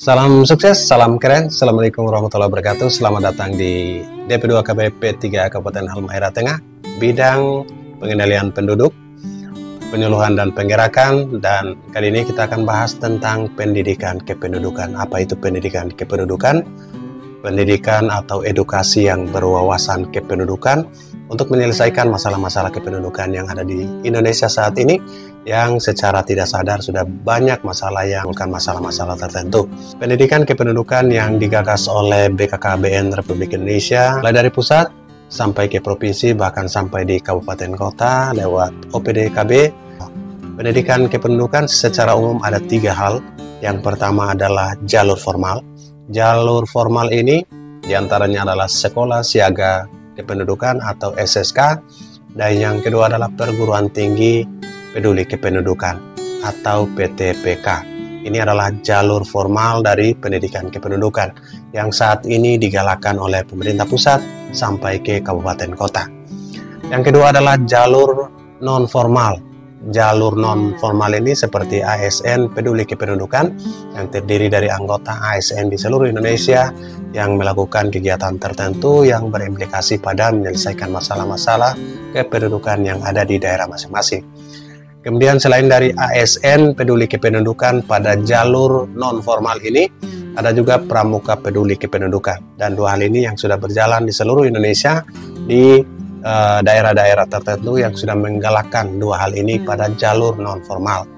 Salam sukses, salam keren. Assalamualaikum warahmatullahi wabarakatuh. Selamat datang di DP2 KBP 3 Kabupaten Halmahera Tengah, bidang pengendalian penduduk, penyuluhan dan penggerakan. Dan kali ini kita akan bahas tentang pendidikan kependudukan. Apa itu pendidikan kependudukan? Pendidikan atau edukasi yang berwawasan kependudukan untuk menyelesaikan masalah-masalah kependudukan yang ada di Indonesia saat ini, yang secara tidak sadar sudah banyak masalah yang bukan masalah-masalah tertentu. Pendidikan kependudukan yang digagas oleh BKKBN Republik Indonesia, mulai dari pusat sampai ke provinsi, bahkan sampai di kabupaten kota lewat OPDKB. Pendidikan kependudukan secara umum ada 3 hal. Yang pertama adalah jalur formal. Jalur formal ini diantaranya adalah sekolah siaga kependudukan atau SSK, dan yang kedua adalah perguruan tinggi peduli kependudukan atau PTPK. Ini adalah jalur formal dari pendidikan kependudukan yang saat ini digalakkan oleh pemerintah pusat sampai ke kabupaten kota. Yang kedua adalah jalur non formal. Jalur non formal ini seperti ASN peduli kependudukan yang terdiri dari anggota ASN di seluruh Indonesia yang melakukan kegiatan tertentu yang berimplikasi pada menyelesaikan masalah-masalah kependudukan yang ada di daerah masing-masing. Kemudian selain dari ASN peduli kependudukan, pada jalur non formal ini ada juga pramuka peduli kependudukan, dan 2 hal ini yang sudah berjalan di seluruh Indonesia di daerah-daerah tertentu yang sudah menggalakkan 2 hal ini pada jalur non formal.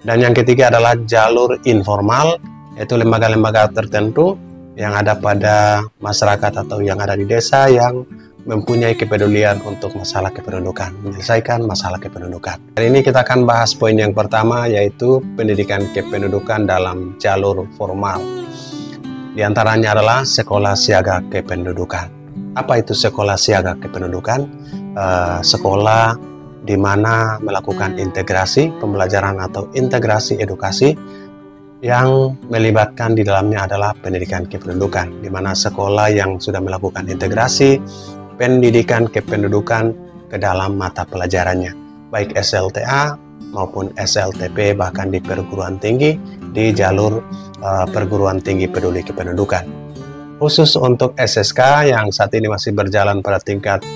Dan yang ketiga adalah jalur informal, yaitu lembaga-lembaga tertentu yang ada pada masyarakat atau yang ada di desa yang mempunyai kepedulian untuk masalah kependudukan, menyelesaikan masalah kependudukan. Hari ini kita akan bahas poin yang pertama, yaitu pendidikan kependudukan dalam jalur formal. Di antaranya adalah sekolah siaga kependudukan. Apa itu sekolah siaga kependudukan? Sekolah di mana melakukan integrasi pembelajaran atau integrasi edukasi yang melibatkan di dalamnya adalah pendidikan kependudukan, di mana sekolah yang sudah melakukan integrasi pendidikan kependudukan ke dalam mata pelajarannya, baik SLTA maupun SLTP, bahkan di perguruan tinggi di jalur perguruan tinggi peduli kependudukan. Khusus untuk SSK yang saat ini masih berjalan pada tingkat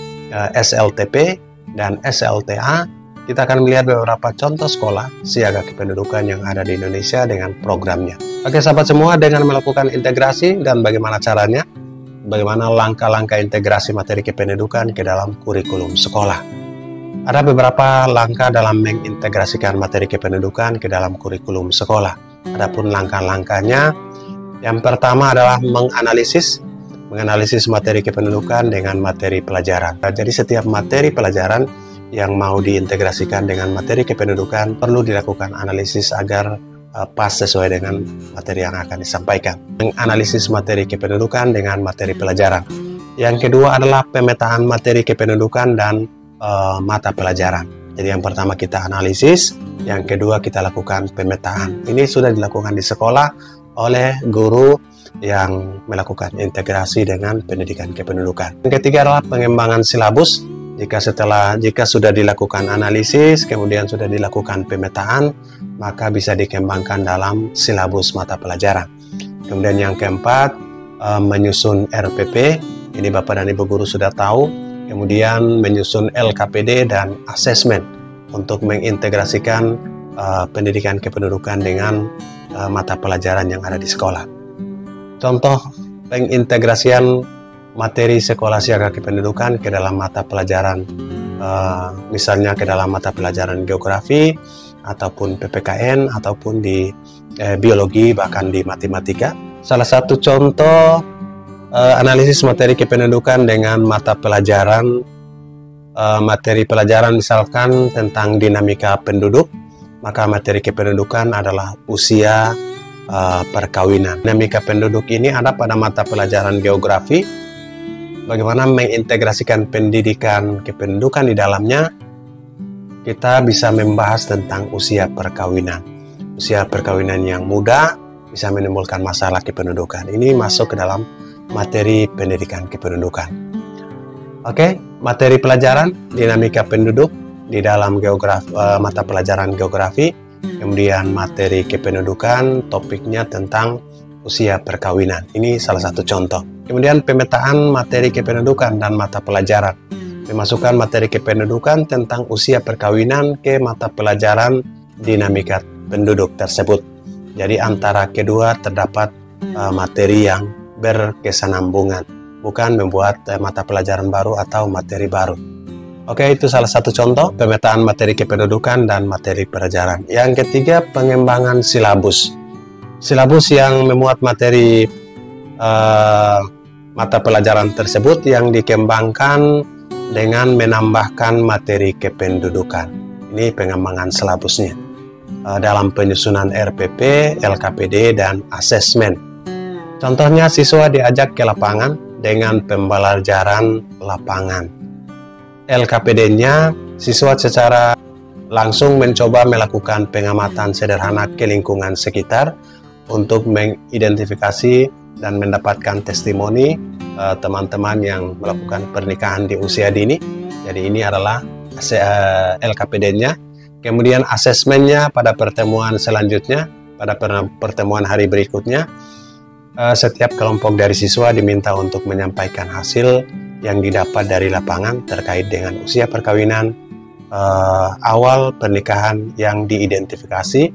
SLTP dan SLTA, kita akan melihat beberapa contoh sekolah siaga kependudukan yang ada di Indonesia dengan programnya. Oke sahabat semua, dengan melakukan integrasi dan bagaimana caranya, bagaimana langkah-langkah integrasi materi kependudukan ke dalam kurikulum sekolah. Ada beberapa langkah dalam mengintegrasikan materi kependudukan ke dalam kurikulum sekolah. Adapun langkah-langkahnya, yang pertama adalah menganalisis materi kependudukan dengan materi pelajaran. Jadi setiap materi pelajaran yang mau diintegrasikan dengan materi kependudukan perlu dilakukan analisis agar pas sesuai dengan materi yang akan disampaikan. Menganalisis materi kependudukan dengan materi pelajaran. Yang kedua adalah pemetaan materi kependudukan dan mata pelajaran. Jadi yang pertama kita analisis, yang kedua kita lakukan pemetaan. Ini sudah dilakukan di sekolah oleh guru yang melakukan integrasi dengan pendidikan kependudukan. Yang ketiga adalah pengembangan silabus. Jika sudah dilakukan analisis, kemudian sudah dilakukan pemetaan, maka bisa dikembangkan dalam silabus mata pelajaran. Kemudian yang keempat, menyusun RPP. Ini Bapak dan Ibu guru sudah tahu. Kemudian menyusun LKPD dan asesmen untuk mengintegrasikan pendidikan kependudukan dengan mata pelajaran yang ada di sekolah. Contoh pengintegrasian materi sekolah siaga kependudukan ke dalam mata pelajaran, misalnya ke dalam mata pelajaran geografi, ataupun PPKN, ataupun di biologi, bahkan di matematika. Salah satu contoh analisis materi kependudukan dengan mata pelajaran, materi pelajaran misalkan tentang dinamika penduduk, maka materi kependudukan adalah usia perkawinan. Dinamika penduduk ini ada pada mata pelajaran geografi. Bagaimana mengintegrasikan pendidikan kependudukan di dalamnya, kita bisa membahas tentang usia perkawinan. Usia perkawinan yang muda bisa menimbulkan masalah kependudukan. Ini masuk ke dalam materi pendidikan kependudukan. Oke, materi pelajaran dinamika penduduk di dalam mata pelajaran geografi. Kemudian materi kependudukan, topiknya tentang usia perkawinan. Ini salah satu contoh. Kemudian pemetaan materi kependudukan dan mata pelajaran. Memasukkan materi kependudukan tentang usia perkawinan ke mata pelajaran dinamika penduduk tersebut. Jadi antara kedua terdapat materi yang berkesinambungan, bukan membuat mata pelajaran baru atau materi baru. Oke, itu salah satu contoh pemetaan materi kependudukan dan materi pelajaran. Yang ketiga, pengembangan silabus. Silabus yang memuat materi mata pelajaran tersebut yang dikembangkan dengan menambahkan materi kependudukan. Ini pengembangan silabusnya dalam penyusunan RPP, LKPD, dan asesmen. Contohnya, siswa diajak ke lapangan dengan pembelajaran lapangan. LKPD-nya, siswa secara langsung mencoba melakukan pengamatan sederhana ke lingkungan sekitar untuk mengidentifikasi dan mendapatkan testimoni teman-teman yang melakukan pernikahan di usia dini. Jadi ini adalah LKPD-nya. Kemudian asesmennya pada pertemuan selanjutnya, pada pertemuan hari berikutnya, setiap kelompok dari siswa diminta untuk menyampaikan hasil yang didapat dari lapangan terkait dengan usia perkawinan, awal pernikahan yang diidentifikasi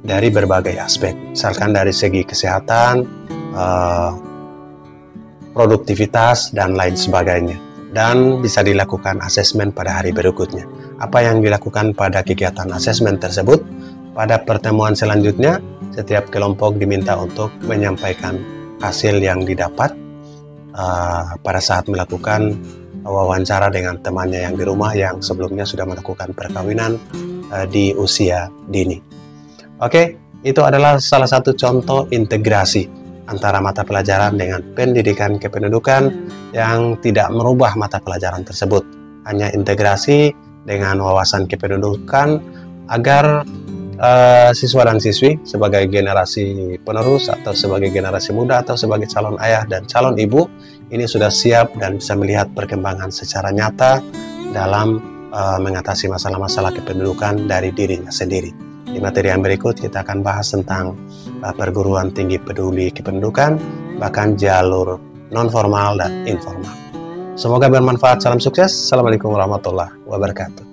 dari berbagai aspek, misalkan dari segi kesehatan, produktivitas, dan lain sebagainya. Dan bisa dilakukan asesmen pada hari berikutnya. Apa yang dilakukan pada kegiatan asesmen tersebut, pada pertemuan selanjutnya, setiap kelompok diminta untuk menyampaikan hasil yang didapat pada saat melakukan wawancara dengan temannya yang di rumah yang sebelumnya sudah melakukan perkawinan di usia dini. Oke, itu adalah salah satu contoh integrasi antara mata pelajaran dengan pendidikan kependudukan yang tidak merubah mata pelajaran tersebut, hanya integrasi dengan wawasan kependudukan agar siswa dan siswi sebagai generasi penerus atau sebagai generasi muda atau sebagai calon ayah dan calon ibu ini sudah siap dan bisa melihat perkembangan secara nyata dalam mengatasi masalah-masalah kependudukan dari dirinya sendiri. Di materi yang berikut kita akan bahas tentang perguruan tinggi peduli kependudukan, bahkan jalur non-formal dan informal. Semoga bermanfaat. Salam sukses. Assalamualaikum warahmatullahi wabarakatuh.